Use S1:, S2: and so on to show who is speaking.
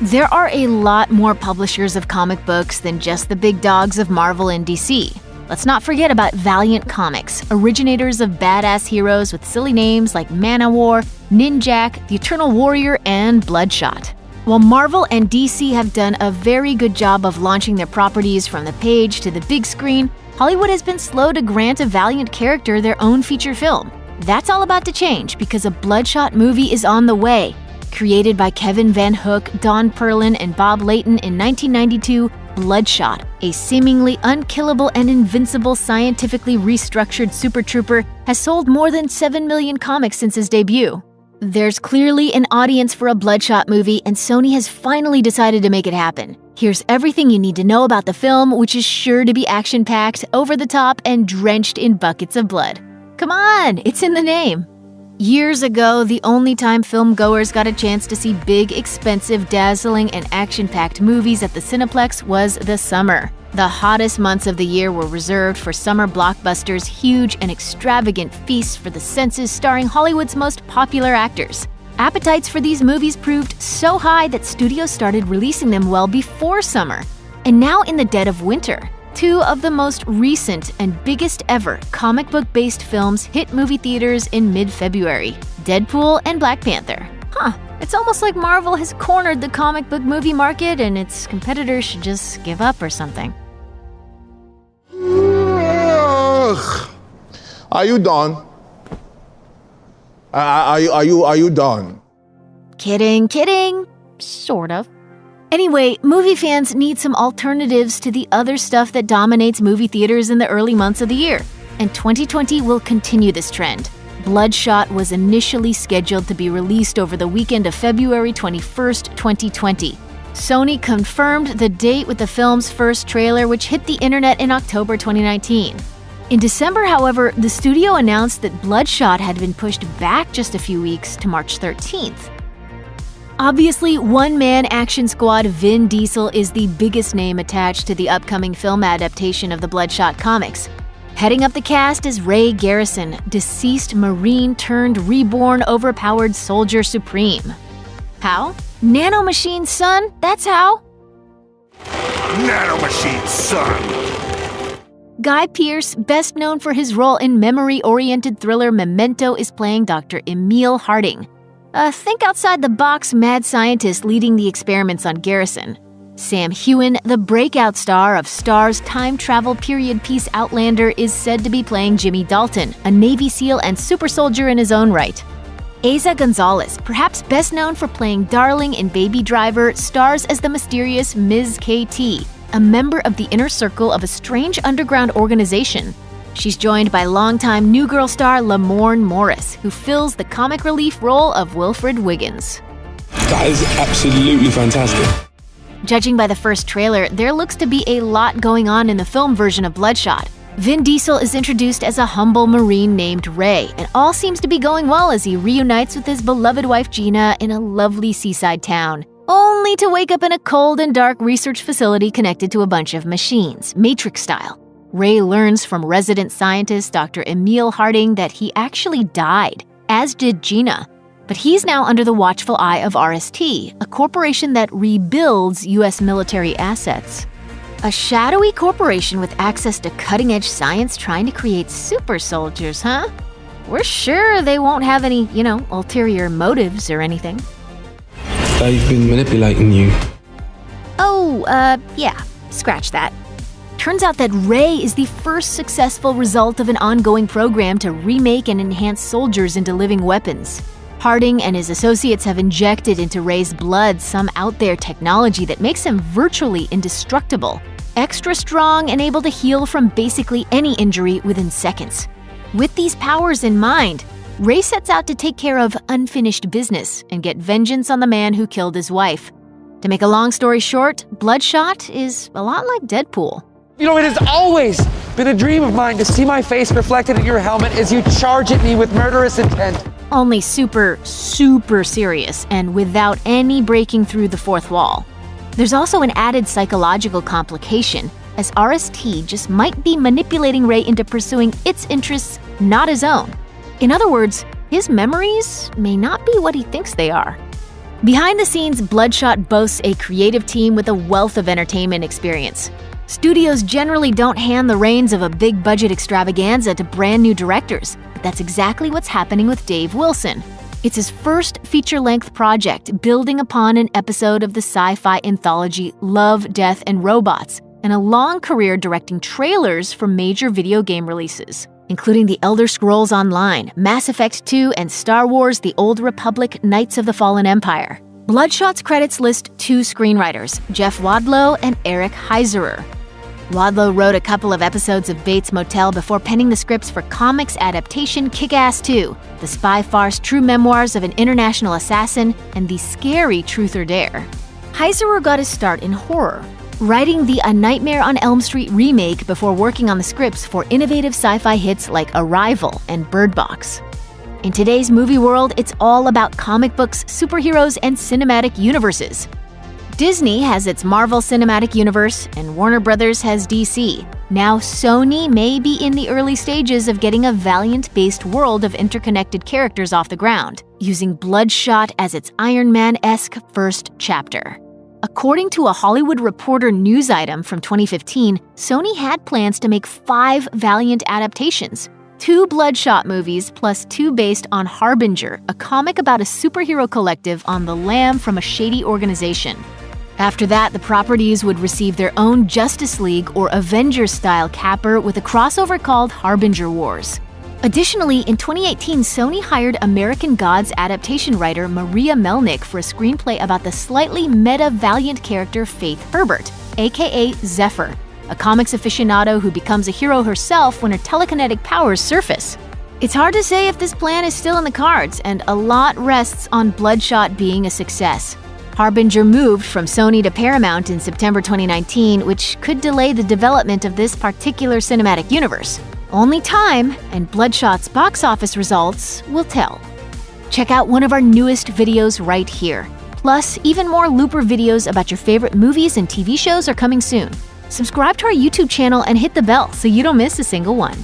S1: There are a lot more publishers of comic books than just the big dogs of Marvel and DC. Let's not forget about Valiant Comics, originators of badass heroes with silly names like Manowar, Ninjak, the Eternal Warrior, and Bloodshot. While Marvel and DC have done a very good job of launching their properties from the page to the big screen, Hollywood has been slow to grant a Valiant character their own feature film. That's all about to change because a Bloodshot movie is on the way. Created by Kevin Van Hook, Don Perlin, and Bob Layton in 1992, Bloodshot, a seemingly unkillable and invincible scientifically restructured super trooper, has sold more than 7 million comics since his debut. There's clearly an audience for a Bloodshot movie, and Sony has finally decided to make it happen. Here's everything you need to know about the film, which is sure to be action-packed, over-the-top, and drenched in buckets of blood. Come on, it's in the name. Years ago, the only time filmgoers got a chance to see big, expensive, dazzling, and action-packed movies at the Cineplex was the summer. The hottest months of the year were reserved for summer blockbusters, huge and extravagant feasts for the senses starring Hollywood's most popular actors. Appetites for these movies proved so high that studios started releasing them well before summer. And now in the dead of winter, two of the most recent and biggest ever comic book-based films hit movie theaters in mid-February: Deadpool and Black Panther. It's almost like Marvel has cornered the comic book movie market and its competitors should just give up or something.
S2: Are you done? Are you done?
S1: Kidding. Sort of. Anyway, movie fans need some alternatives to the other stuff that dominates movie theaters in the early months of the year, and 2020 will continue this trend. Bloodshot was initially scheduled to be released over the weekend of February 21st, 2020. Sony confirmed the date with the film's first trailer, which hit the internet in October 2019. In December, however, the studio announced that Bloodshot had been pushed back just a few weeks to March 13th. Obviously, one-man action squad Vin Diesel is the biggest name attached to the upcoming film adaptation of the Bloodshot comics. Heading up the cast is Ray Garrison, deceased Marine turned reborn overpowered soldier supreme. How? Nanomachine, son, that's how!
S3: Nanomachine, son!
S1: Guy Pearce, best known for his role in memory-oriented thriller Memento, is playing Dr. Emil Harding, a think-outside-the-box mad scientist leading the experiments on Garrison. Sam Heughan, the breakout star of Star's time travel period piece Outlander, is said to be playing Jimmy Dalton, a Navy SEAL and super soldier in his own right. Eiza Gonzalez, perhaps best known for playing Darling in Baby Driver, stars as the mysterious Ms. KT, a member of the inner circle of a strange underground organization. She's joined by longtime New Girl star Lamorne Morris, who fills the comic relief role of Wilfred Wiggins.
S4: That is absolutely fantastic.
S1: Judging by the first trailer, there looks to be a lot going on in the film version of Bloodshot. Vin Diesel is introduced as a humble Marine named Ray, and all seems to be going well as he reunites with his beloved wife Gina in a lovely seaside town, only to wake up in a cold and dark research facility connected to a bunch of machines, Matrix style. Ray learns from resident scientist Dr. Emil Harding that he actually died, as did Gina. But he's now under the watchful eye of RST, a corporation that rebuilds U.S. military assets. A shadowy corporation with access to cutting-edge science trying to create super soldiers, huh? We're sure they won't have any, ulterior motives or anything.
S4: They've been manipulating you.
S1: Yeah, scratch that. Turns out that Ray is the first successful result of an ongoing program to remake and enhance soldiers into living weapons. Harding and his associates have injected into Ray's blood some out-there technology that makes him virtually indestructible, extra strong and able to heal from basically any injury within seconds. With these powers in mind, Ray sets out to take care of unfinished business and get vengeance on the man who killed his wife. To make a long story short, Bloodshot is a lot like Deadpool.
S5: It has always been a dream of mine to see my face reflected in your helmet as you charge at me with murderous intent.
S1: Only super serious and without any breaking through the fourth wall. There's also an added psychological complication, as RST just might be manipulating Ray into pursuing its interests, not his own. In other words, his memories may not be what he thinks they are. Behind the scenes, Bloodshot boasts a creative team with a wealth of entertainment experience. Studios generally don't hand the reins of a big-budget extravaganza to brand new directors, but that's exactly what's happening with Dave Wilson. It's his first feature-length project, building upon an episode of the sci-fi anthology Love, Death, and Robots, and a long career directing trailers for major video game releases, including The Elder Scrolls Online, Mass Effect 2, and Star Wars: The Old Republic – Knights of the Fallen Empire. Bloodshot's credits list 2 screenwriters, Jeff Wadlow and Eric Heiserer. Wadlow wrote a couple of episodes of Bates Motel before penning the scripts for comics adaptation Kick-Ass 2, the spy farce True Memoirs of an International Assassin, and the scary Truth or Dare. Heiserer got his start in horror, writing the A Nightmare on Elm Street remake before working on the scripts for innovative sci-fi hits like Arrival and Bird Box. In today's movie world, it's all about comic books, superheroes, and cinematic universes. Disney has its Marvel Cinematic Universe, and Warner Brothers has DC. Now Sony may be in the early stages of getting a Valiant-based world of interconnected characters off the ground, using Bloodshot as its Iron Man-esque first chapter. According to a Hollywood Reporter news item from 2015, Sony had plans to make 5 Valiant adaptations, 2 Bloodshot movies plus 2 based on Harbinger, a comic about a superhero collective on the lam from a shady organization. After that, the properties would receive their own Justice League or Avengers-style capper with a crossover called Harbinger Wars. Additionally, in 2018, Sony hired American Gods adaptation writer Maria Melnick for a screenplay about the slightly meta-Valiant character Faith Herbert, aka Zephyr, a comics aficionado who becomes a hero herself when her telekinetic powers surface. It's hard to say if this plan is still in the cards, and a lot rests on Bloodshot being a success. Harbinger moved from Sony to Paramount in September 2019, which could delay the development of this particular cinematic universe. Only time and Bloodshot's box office results will tell. Check out one of our newest videos right here. Plus, even more Looper videos about your favorite movies and TV shows are coming soon. Subscribe to our YouTube channel and hit the bell so you don't miss a single one.